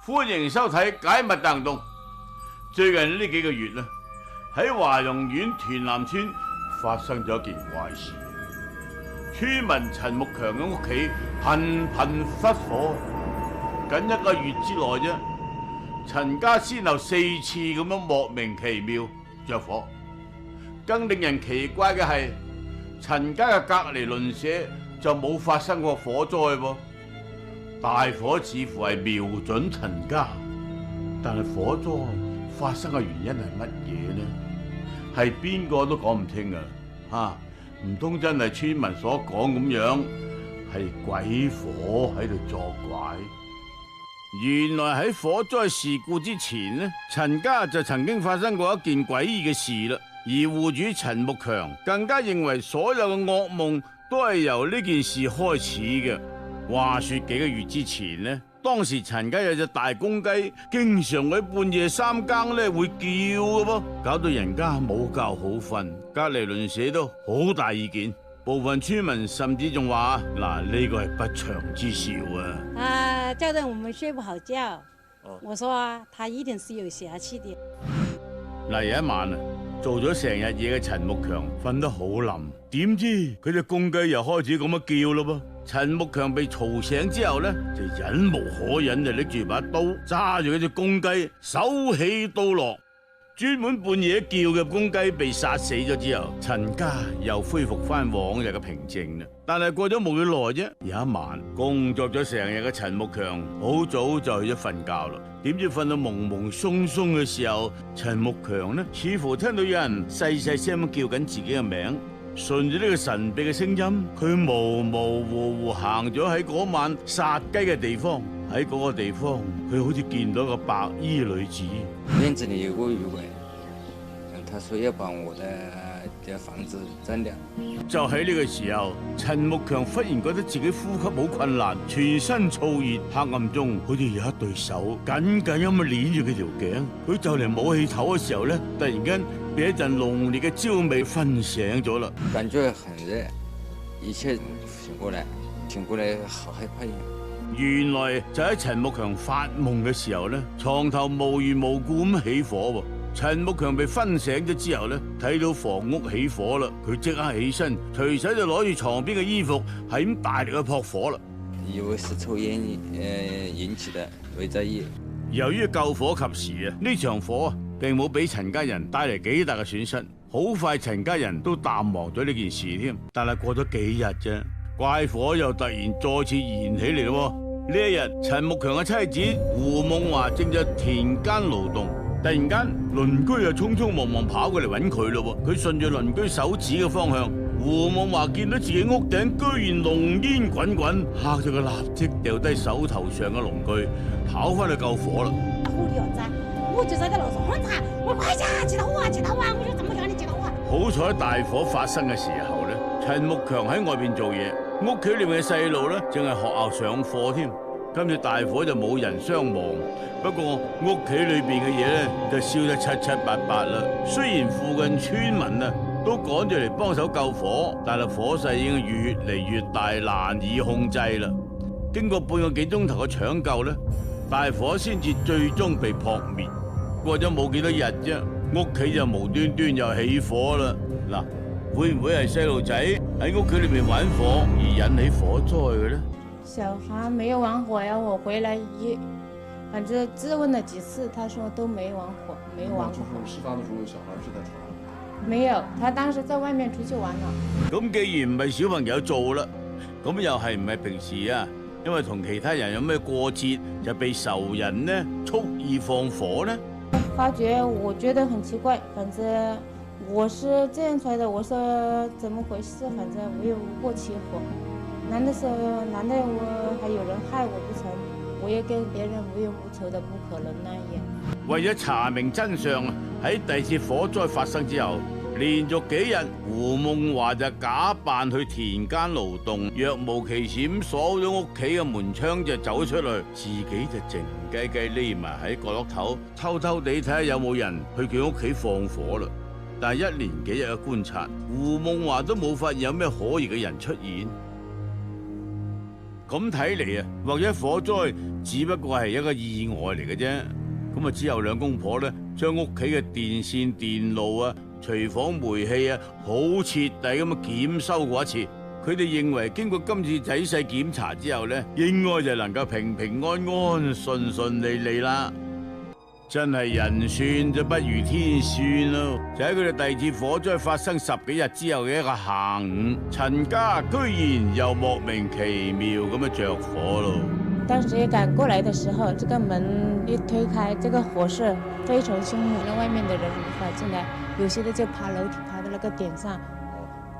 歡迎收睇解密大行動。最近呢幾個月啦，喺華容縣屯南村發生咗一件怪事。村民陳木強嘅屋企頻頻失火，僅一個月之內啫，陳家先後4次咁樣莫名其妙着火。更令人奇怪嘅係，陳家嘅隔離鄰舍就冇發生過火災噃。大火似乎係瞄準陳家，但係火災發生嘅原因係乜嘢呢？係邊個都講唔清啊！唔通真係村民所講咁樣，係鬼火喺度作怪？原來喺火災事故之前呢，陳家就曾經發生過一件詭異嘅事啦。而戶主陳木強更加認為所有嘅噩夢都係由呢件事開始嘅。話說幾個月之前呢，當時陳家有隻大公雞，經常喺半夜3更咧會叫嘅噃，搞到人家冇覺好瞓，隔籬鄰舍都好大意見，部分村民甚至仲話：嗱，呢個係不祥之兆啊！叫得我們睡不好覺。我說他一定是有邪氣的。嗱，有一晚啊，做咗成日嘢嘅陳木強瞓得好冧，點知佢隻公雞又開始咁樣叫咯噃。陳木強被嘈醒之後呢，就忍無可忍，就拎住把刀揸住嗰隻公雞，手起刀落。專門半夜叫嘅公雞被殺死咗之後，陳家又恢復翻往日嘅平靜啦。但係過咗冇幾耐啫，有一晚工作咗成日嘅陳木強好早就去咗瞓覺啦。點知瞓到朦朦鬆鬆嘅時候，陳木強呢似乎聽到有人細細聲咁叫緊自己嘅名。順住呢個神秘嘅聲音，佢模模糊糊行咗喺嗰晚殺雞嘅地方。喺嗰個地方，佢好似見到個白衣女子。院子裏有個魚鬼，他說要把我的房子占掉。就喺呢個時候，陳木強忽然覺得自己呼吸好困難，全身燥熱，黑暗中好似有一對手緊緊咁樣捏住佢條頸。佢就嚟冇氣唞嘅時候咧，突然間被一陣濃烈嘅焦味熏醒咗啦。感覺很熱，一切醒過來好害怕一樣。原來就喺陳木強發夢嘅時候咧，床頭無緣無故咁起火喎。陳木強被熏醒咗之後咧，睇到房屋起火啦，佢即刻起身，隨手就攞住床邊嘅衣服，係咁大力去撲火啦。以為是抽煙引起的危災意。由於救火及時啊，呢場火並冇俾陳家人帶嚟幾大嘅損失。好快陳家人都淡忘咗呢件事添。但係過咗幾日啫，怪火又突然再次燃起嚟咯。呢一日，陳木強嘅妻子胡夢華正在田間勞動，突然間鄰居又匆匆忙忙跑過嚟揾佢咯。佢順住鄰居手指嘅方向，胡夢華見到自己屋頂居然濃煙滾滾，嚇咗佢立即掉低手頭上嘅農具，跑翻去救火啦。我就在樓上喊他，我快下接到我，我說怎麼樣你接到我？好彩大火發生嘅時候咧，陳木強喺外邊做嘢，屋企裏面嘅細路咧正係學校上課添。今次大火就冇人傷亡，不過屋企裏邊嘅嘢咧就燒得七七八八啦。雖然附近村民啊都趕住嚟幫手救火，但係火勢已經越嚟越大，難以控制啦。經過半個幾鐘頭嘅搶救咧，大火先至最終被撲滅。過咗冇幾多日啫，屋企就無端端又起火啦。嗱，會唔會係細路仔喺屋企裏面玩火而引起火災嘅咧？小孩沒有玩火呀，我回來反正質問了幾次，他說都沒玩火，沒玩火。事發的時候，小孩是在床上？沒有，他當時在外面出去玩了。咁既然唔係小朋友做啦，咁又係唔係平時啊？因為同其他人有咩過節就被仇人呢蓄意放火呢？發覺我覺得很奇怪，反正我是這樣出來的，我說怎麼回事？反正我又無過起火，難道我還有人害我不成？我也跟別人無冤無仇的，不可能那樣。為咗查明真相，喺第二次火災發生之後，連續幾日，胡夢華就假扮去田間勞動，若無其事咁鎖咗屋企嘅門窗就走出去，自己就靜雞雞匿埋喺角落頭，偷偷地睇下有冇人去佢屋企放火啦。但係一連幾日嘅觀察，胡夢華都冇發現有咩可疑嘅人出現。咁睇嚟啊，或者火災只不過係一個意外嚟嘅啫。咁啊，之後兩公婆咧，將屋企嘅電線、電路啊、廚房煤氣啊，好徹底咁樣檢修過一次。佢哋認為經過今次仔細檢查之後咧，應該就能夠平平安安、順順利利啦。真係人算就不如天算咯！就喺佢哋第二次火災發生10幾日之後嘅一個下午，陳家居然又莫名其妙咁樣着火咯。當時趕過來的時候，這個門一推開，這個火勢非常兇猛，那外面的人無法進來，有些的就爬樓梯，爬到那個頂上，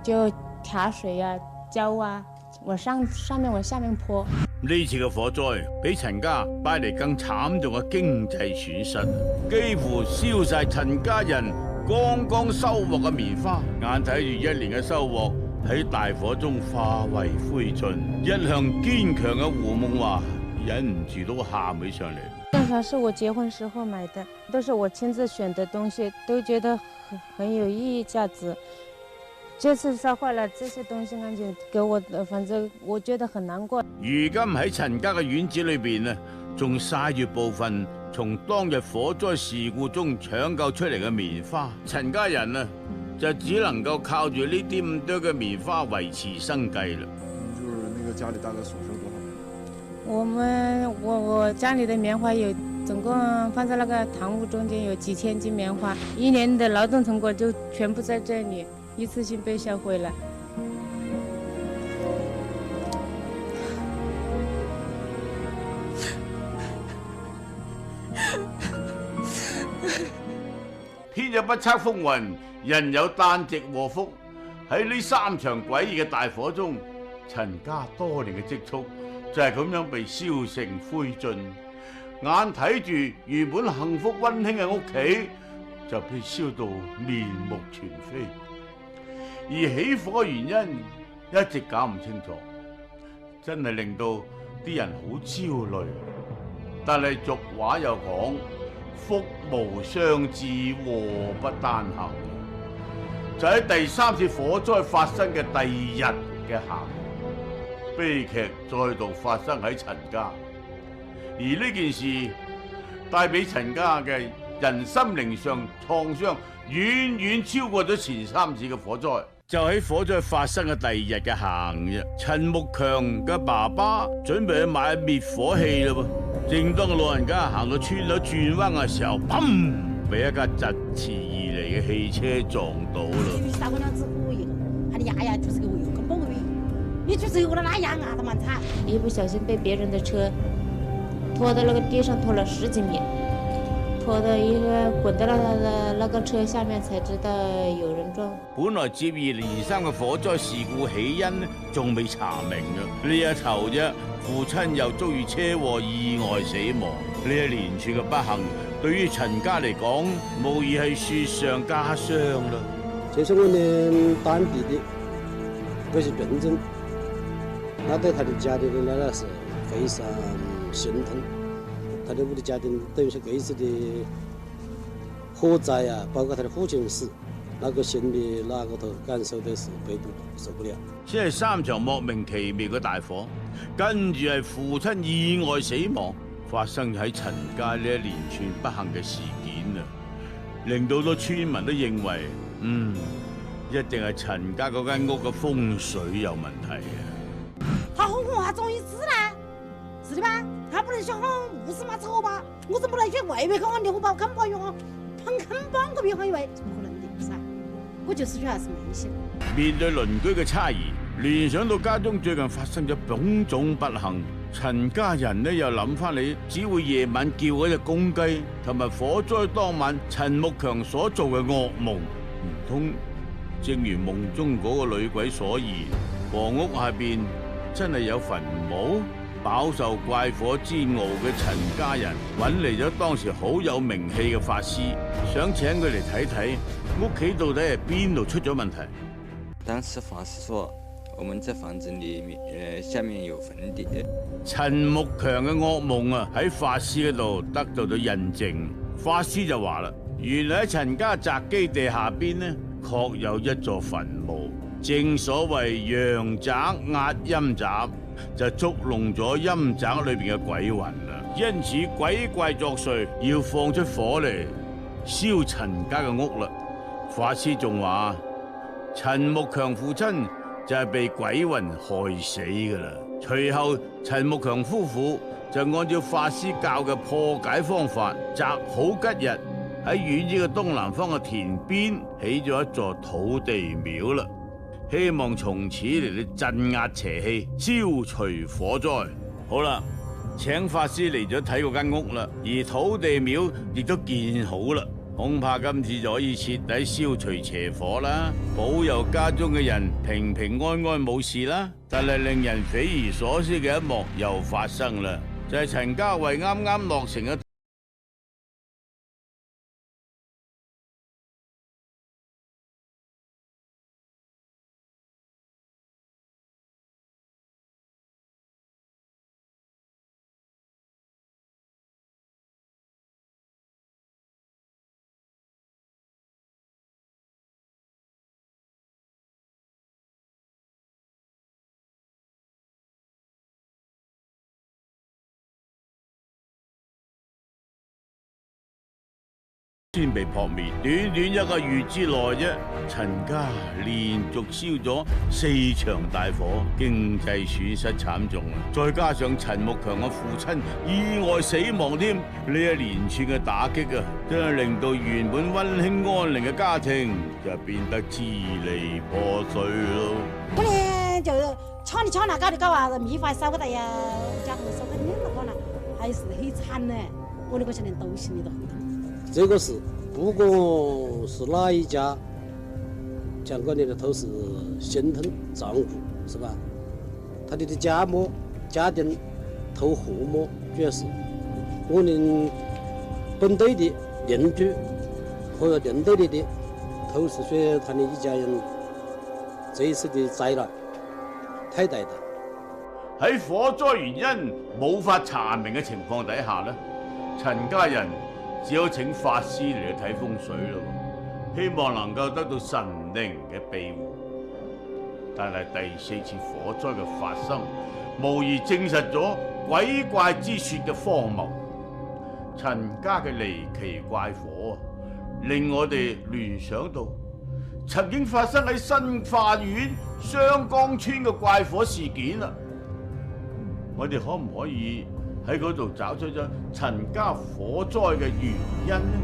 就灑水啊、膠啊，往上面往下面潑。呢次嘅火災比陳家帶嚟更慘重嘅經濟損失，幾乎燒晒陳家人剛剛收穫嘅棉花，眼睇住1年嘅收穫喺大火中化為灰燼。一向堅強嘅胡夢華忍唔住都喊起上嚟。正好是我結婚時候買的，都是我親自選的東西，都覺得很有意義價值。這次燒壞了這些東西，趕緊給我，反正我覺得很難過。如今喺陳家嘅院子裏邊啊，仲曬住部分從當日火災事故中搶救出嚟嘅棉花。陳家人啊，就只能夠靠住呢啲咁多嘅棉花維持生計啦。就是那個家裏大概所剩多少棉？我家裏的棉花有總共放在那個堂屋中間有幾千斤棉花，1年的勞動成果就全部在這裏。一次性被銷毀了。天有不測風雲，人有旦夕禍福。喺呢3場詭異嘅大火中，陳家多年嘅積蓄就係咁樣被燒成灰燼。眼睇住原本幸福溫馨嘅屋企就被燒到面目全非。而起火嘅原因一直搞唔清楚，真係令到啲人好焦慮。但係俗話又講，福無雙至，禍不單行。就喺第3次火災發生嘅第2日嘅下午，悲劇再度發生喺陳家。而呢件事帶俾陳家嘅人心靈上創傷，遠遠超過咗前3次嘅火災。就喺火災發生嘅第2日嘅下午啫，陳木強嘅爸爸準備去買滅火器啦噃。正當老人家行到村口轉彎嘅時候，砰！俾一架疾馳而嚟嘅汽車撞到啦。3個娘子我一個，他的丫丫就是給我一個根本的，你就是我的那樣啊，他蠻慘。一不小心被別人的車拖到那個地上，拖了10幾米。拖到一個滾到了他的那個車下面，才知道有人撞。本來接二連三嘅火災事故起因仲未查明嘅，呢一頭啫，父親又遭遇車禍意外死亡，呢一連串嘅不幸，對於陳家嚟講，無疑係雪上加霜啦。這是我們當地的這些病症，那對他的家庭呢，那是非常心痛。他的屋的家庭等於是這一次的火災啊，包括他的父親死，那個心裡那個頭感受的是被毒受不了。先係3場莫名其妙嘅大火，跟住係父親意外死亡，發生喺陳家呢一連串不幸嘅事件啊，令到好多村民都認為，一定係陳家嗰間屋嘅風水有問題啊！他和我還終於知啦，是的吧？他不能想屋子嘛醜吧？我怎麼能去外面看我牛寶看不用啊？碰看幫個別行為，怎麼可能的？不是啊？我就是覺得是迷信。面對鄰居嘅猜疑，聯想到家中最近發生咗種種不幸，陳家人呢又諗翻你只會夜晚叫嗰隻公雞，同埋火災當晚陳木強所做嘅噩夢，唔通正如夢中嗰個女鬼所言，房屋下邊真係有墳墓？飽受怪火煎熬嘅陳家人揾嚟咗當時好有名氣嘅法師，想請佢嚟睇睇屋企到底係邊度出咗問題。當時法師說，我們這房子裏面下面有墳地。陳木強嘅噩夢啊，喺法師嗰度得到咗印證。法師就話啦，原來喺陳家宅基地下邊呢，確有一座墳墓。正所謂陽宅壓陰宅，就捉弄咗陰宅裏邊嘅鬼魂啦。因此鬼怪作祟，要放出火嚟燒陳家嘅屋啦。法師仲話陳木強父親就係被鬼魂害死噶啦。隨後陳木強夫婦就按照法師教嘅破解方法，擇好吉日喺院子嘅東南方嘅田邊起咗一座土地廟啦，希望從此嚟到鎮壓邪氣，消除火災。好啦，請法師嚟咗睇嗰間屋啦，而土地廟亦都建好啦，恐怕今次就可以徹底消除邪火啦，保佑家中嘅人平平安安冇事啦。但係令人匪夷所思嘅一幕又發生啦，就係陳家為啱啱落成嘅先被撲滅，短短一個月之內啫，陳家連續燒咗4場大火，經濟損失慘重啊！再加上陳木強嘅父親意外死亡添，呢一連串嘅打擊啊，真係令到原本溫馨安寧嘅家庭就變得支離破碎咯。我呢就搶你搶那搞的搞啊，米飯燒個的呀，家伙燒個你那個呢，還是很慘呢。我那個現在都心裡都很痛。这个是不管是哪一家讲过的都是心疼照顾，是吧？他的家么家庭头户么，主要是我们本队的邻居和邻队里的都是说他的一家人这一次的灾難太大的。喺火災原因冇法查明嘅情況底下呢，陳家人只好請法師嚟睇風水咯，希望能夠得到神靈嘅庇護。但係第4次火災嘅發生，無疑證實咗鬼怪之說嘅荒謬。陳家嘅離奇怪火令我哋聯想到曾經發生喺新化縣雙江村嘅怪火事件啦。我哋可唔可以喺嗰度找出咗陳家火災嘅原因呢？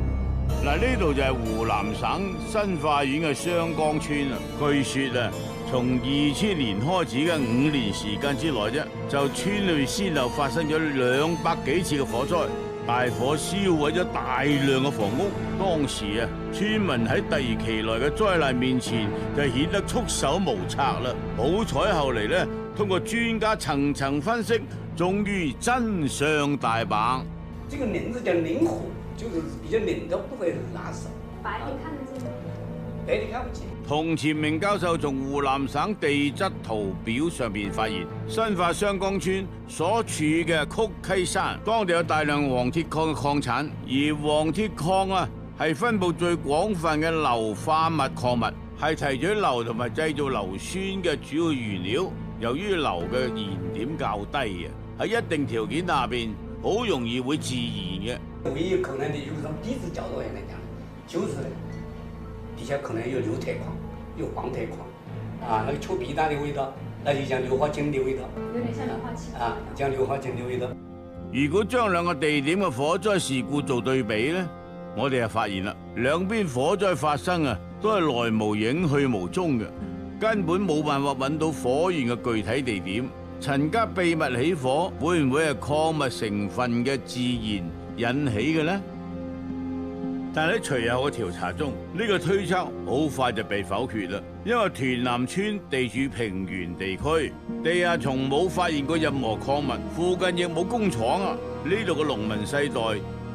嗱，呢度就係湖南省新化縣嘅雙江村啦。據說啊，從2000年開始嘅5年時間之內啫，就村裏先後發生咗200幾次嘅火災，大火燒毀咗大量嘅房屋。當時啊，村民喺突如其來嘅災難面前就顯得束手無策啦。好彩後嚟呢，通過專家層層分析，終於真相大白。這個林子叫靈火，就是比較靈的，不會拉手。白天看得見，白天看不見。童前明教授從湖南省地質圖表上邊發現，新化雙江村所處嘅曲溪山，當地有大量黃鐵礦嘅礦產，而黃鐵礦啊係分佈最廣泛嘅硫化物礦物，係提取硫同埋製造硫酸嘅主要原料。由於硫嘅燃點較低啊，喺一定條件下邊，好容易會自燃嘅。唯一可能的有種地質角度來講，就是底下可能有硫鐵礦，有黃鐵礦，啊，那個臭皮蛋的味道，那就像硫化氫的味道，有點像硫化氫啊，像硫化氫的味道。如果將兩個地點嘅火災事故做對比呢，我哋就發現啦，兩邊火災發生啊，都係來無影去無蹤嘅。根本冇辦法揾到火源嘅具體地點。陳家秘密起火，會唔會係礦物成分嘅自燃引起嘅呢？但喺隨後嘅調查中，呢個推測好快就被否決啦。因為屯南村地處平原地區，地下從冇發現過任何礦物，附近亦冇工廠啊。呢度嘅農民世代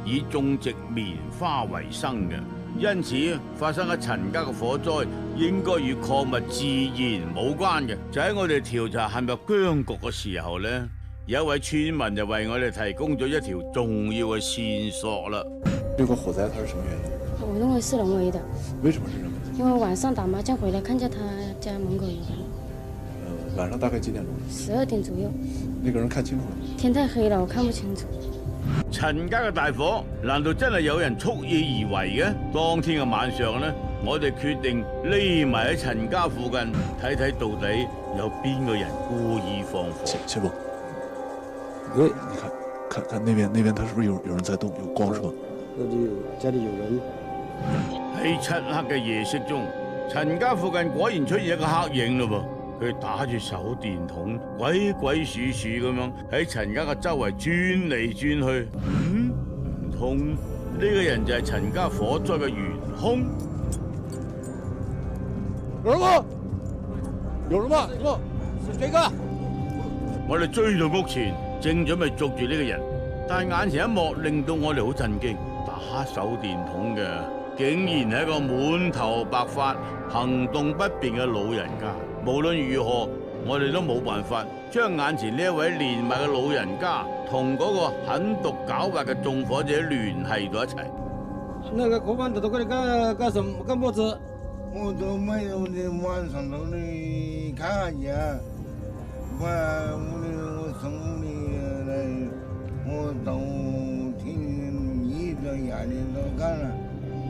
以種植棉花為生嘅。因此發生喺陳家嘅火災應該與礦物自燃冇關嘅。就喺我哋調查陷入僵局嘅時候呢，有一位村民就為我哋提供咗一條重要嘅線索啦。這個火災它是什麼原因？我認為是人為的。為什麼是人為的？因為晚上打麻將回來，看見他家門口有人。晚上大概几點鐘？12點左右。那個人看清楚了？天太黑了，我看不清楚。陳家嘅大火，難道真係有人蓄意而為嘅？當天嘅晚上呢，我哋決定匿埋喺陳家附近睇睇，到底有邊個人故意放火。切不，你看那邊，他是不是有人在動？有光是吧？家裏有人。喺漆黑嘅夜色中，陳家附近果然出現一個黑影咯噃。佢打住手電筒，鬼鬼祟祟咁樣喺陳家嘅周圍轉嚟轉去。唔通呢個人就係陳家火災嘅元兇？有人嗎？有人嗎？是誰個？我哋追到屋前，正準備捉住呢個人，但係眼前一幕令到我哋好震驚。打手電筒嘅，竟然係一個滿頭白髮、行動不便嘅老人家。無論如何，我哋都冇辦法將眼前呢一位年邁嘅老人家同嗰個狠毒狡猾嘅縱火者聯繫到一齊。那個伙伴到嗰度幹什麼？幹麼子？我都沒有的，晚上都嚟看見，我送你來，我都聽你的眼睛都看了。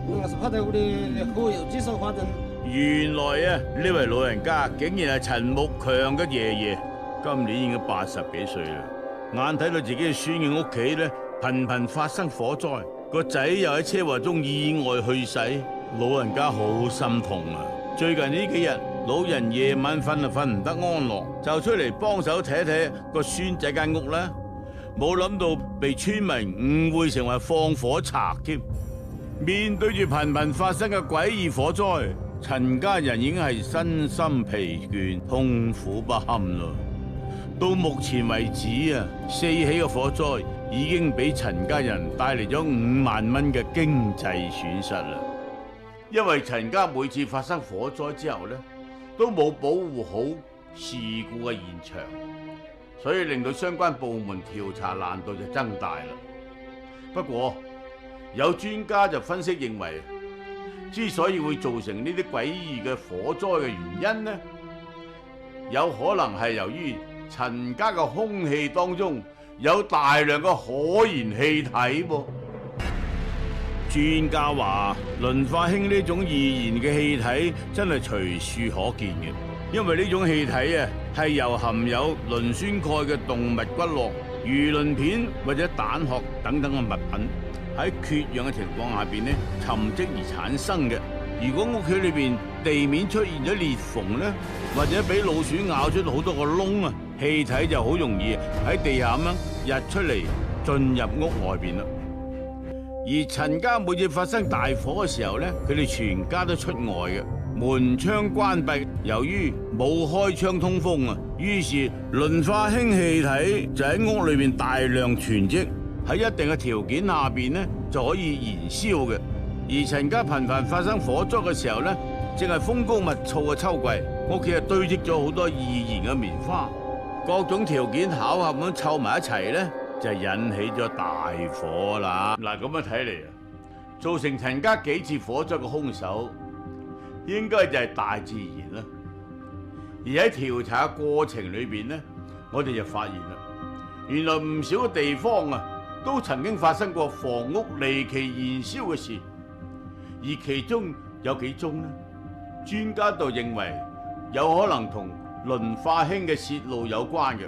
我是怕在屋裏後有幾手花燈。原來啊，呢位老人家竟然係陳木強嘅爺爺，今年已經80幾歲啦。眼睇到自己嘅孫嘅屋企咧，頻頻發生火災，個仔又喺車禍中意外去世，老人家好心痛啊！最近呢幾日，老人夜晚瞓就瞓唔得安樂，就出嚟幫手睇睇個孫仔間屋啦。冇諗到被村民誤會成為放火賊添。面對住頻頻發生嘅詭異火災，陳家人已經係身心疲倦、痛苦不堪啦。到目前為止啊，4起嘅火災已經俾陳家人帶嚟咗5萬蚊嘅經濟損失啦。因為陳家每次發生火災之後咧，都冇保護好事故嘅現場，所以令到相關部門調查難度就增大啦。不過有專家就分析認為，之所以會造成呢啲詭異嘅火災嘅原因呢，有可能係由於陳家嘅空氣當中有大量嘅可燃氣體噃。專家話，磷化氫呢種易燃嘅氣體真係隨處可見嘅，因為呢種氣體啊係由含有磷酸鈣嘅動物骨骼、魚鱗片或者蛋殼等等嘅物品喺缺氧嘅情況下邊咧沉積而產生嘅。如果屋企裏邊地面出現咗裂縫咧，或者俾老鼠咬出好多個窿啊，氣體就好容易喺地下咁樣溢出嚟，進入屋外邊啦。而陳家每次發生大火嘅時候咧，佢哋全家都出外嘅，門窗關閉。由於冇開窗通風啊，於是磷化氫氣體就喺屋裏邊大量囤積，喺一定嘅條件下邊咧就可以燃燒嘅。而陳家頻繁發生火災嘅時候咧，正係風高物燥嘅秋季，屋企堆積咗好多易燃嘅棉花，各種條件巧合咁湊埋一齊咧，就引起咗大火啦。嗱，咁樣睇嚟啊，造成陳家幾次火災嘅兇手應該就係大自然啦。而喺調查嘅過程裏邊咧，我哋就發現啦，原來唔少嘅地方啊，都曾經發生過房屋離奇燃燒嘅事，而其中有幾宗呢，專家就認為有可能同磷化氫嘅泄漏有關嘅。